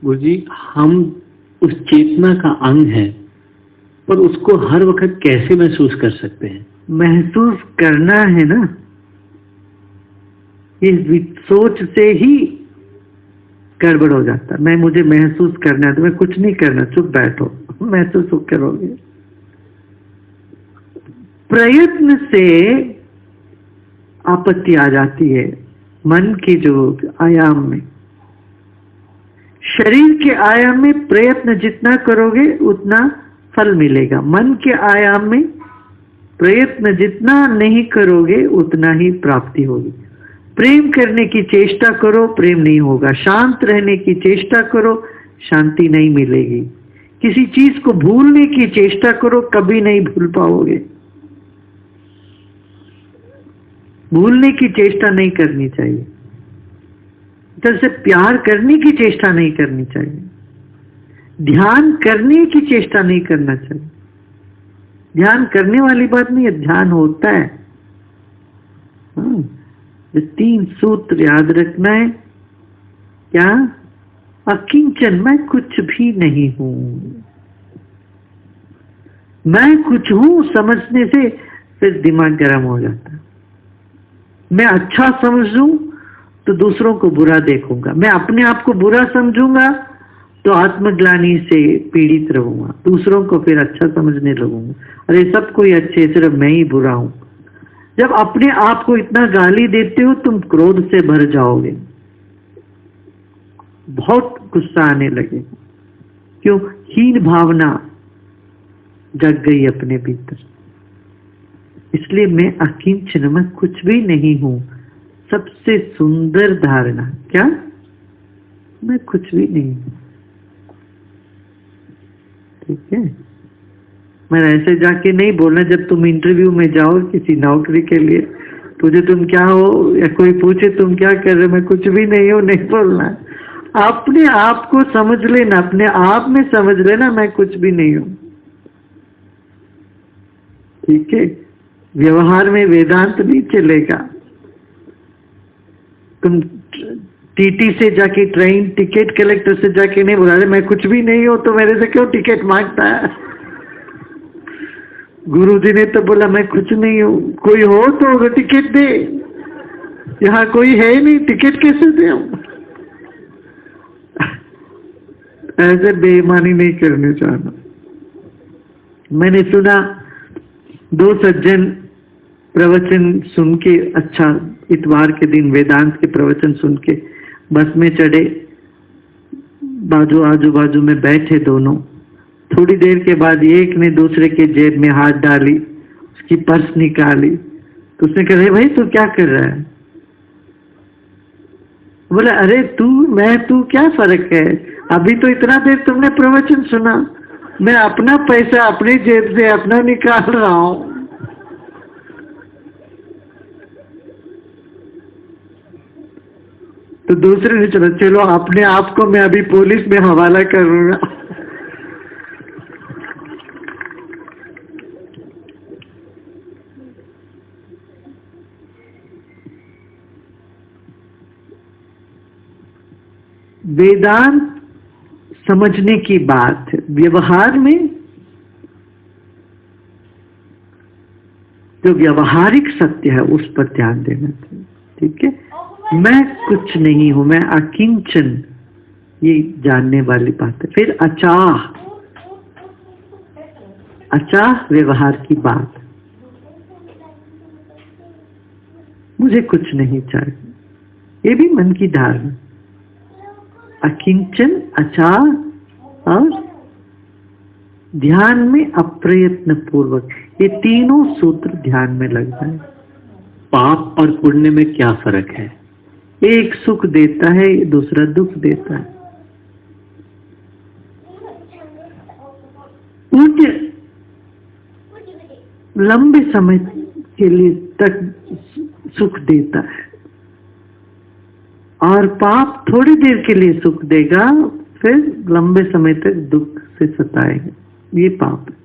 गुरुजी, हम उस चेतना का अंग है, पर उसको हर वक्त कैसे महसूस कर सकते हैं? महसूस करना है ना, इस सोच से ही गड़बड़ हो जाता। मैं मुझे महसूस करना है, तो मैं कुछ नहीं करना, चुप बैठो, महसूस करोगे। प्रयत्न से आपत्ति आ जाती है मन के जो आयाम में। शरीर के आयाम में प्रयत्न जितना करोगे उतना फल मिलेगा। मन के आयाम में प्रयत्न जितना नहीं करोगे उतना ही प्राप्ति होगी। प्रेम करने की चेष्टा करो, प्रेम नहीं होगा। शांत रहने की चेष्टा करो, शांति नहीं मिलेगी। किसी चीज को भूलने की चेष्टा करो, कभी नहीं भूल पाओगे। भूलने की चेष्टा नहीं करनी चाहिए। जैसे प्यार करने की चेष्टा नहीं करनी चाहिए। ध्यान करने की चेष्टा नहीं करना चाहिए। ध्यान करने वाली बात नहीं है, ध्यान होता है। ये 3 सूत्र याद रखना है। क्या? अकिंचन, मैं कुछ भी नहीं हूं। मैं कुछ हूं समझने से फिर दिमाग गर्म हो जाता। मैं अच्छा समझूं तो दूसरों को बुरा देखूंगा। मैं अपने आप को बुरा समझूंगा तो आत्मग्लानि से पीड़ित रहूंगा। दूसरों को फिर अच्छा समझने लगूंगा, अरे सब कोई अच्छे, सिर्फ मैं ही बुरा हूं। जब अपने आप को इतना गाली देते हो तुम क्रोध से भर जाओगे, बहुत गुस्सा आने लगेगा। क्यों? हीन भावना जग गई अपने भीतर। इसलिए मैं अकिंचन, मैं कुछ भी नहीं हूं। सबसे सुंदर धारणा क्या? मैं कुछ भी नहीं हूं। ठीक है? मैं ऐसे जाके नहीं बोलना। जब तुम इंटरव्यू में जाओ किसी नौकरी के लिए, तुझे तुम क्या हो या कोई पूछे तुम क्या कर रहे हो, मैं कुछ भी नहीं हूं, नहीं बोलना। अपने आप को समझ लेना, अपने आप में समझ लेना मैं कुछ भी नहीं हूं। ठीक है? व्यवहार में वेदांत नहीं चलेगा। तुम टीटी से जाके, ट्रेन टिकट कलेक्टर से जाके नहीं बोला मैं कुछ भी नहीं हूं तो मेरे से क्यों टिकट मांगता है। गुरुजी ने तो बोला मैं कुछ नहीं हूं, कोई हो तो टिकट दे। यहां कोई है नहीं, टिकट कैसे दे? ऐसे बेईमानी नहीं करनी चाहना। मैंने सुना 2 सज्जन प्रवचन सुन के, अच्छा इतवार के दिन वेदांत के प्रवचन सुन के बस में चढ़े, आजू बाजू में बैठे दोनों। थोड़ी देर के बाद एक ने दूसरे के जेब में हाथ डाली, उसकी पर्स निकाली, तो उसने कहा भाई तू क्या कर रहा है? बोला अरे तू क्या फर्क है? अभी तो इतना देर तुमने प्रवचन सुना, मैं अपना पैसा अपनी जेब से अपना निकाल रहा हूं। तो दूसरे ने चलो अपने आप को मैं अभी पुलिस में हवाला करूंगा। वेदांत समझने की बात है। व्यवहार में जो व्यवहारिक सत्य है उस पर ध्यान देना चाहिए। ठीक है? मैं कुछ नहीं हूं, मैं अकिंचन, ये जानने वाली बात है। फिर अचाह व्यवहार की बात, मुझे कुछ नहीं चाहिए, ये भी मन की धारणा। अकिंचन, अचाह और ध्यान में अप्रयत्न पूर्वक, ये तीनों सूत्र ध्यान में लगता है। पाप और पुण्य में क्या फर्क है? एक सुख देता है, दूसरा दुख देता है। पुण्य लंबे समय के लिए तक सुख देता है और पाप थोड़ी देर के लिए सुख देगा, फिर लंबे समय तक दुख से सताएगा। ये पाप है।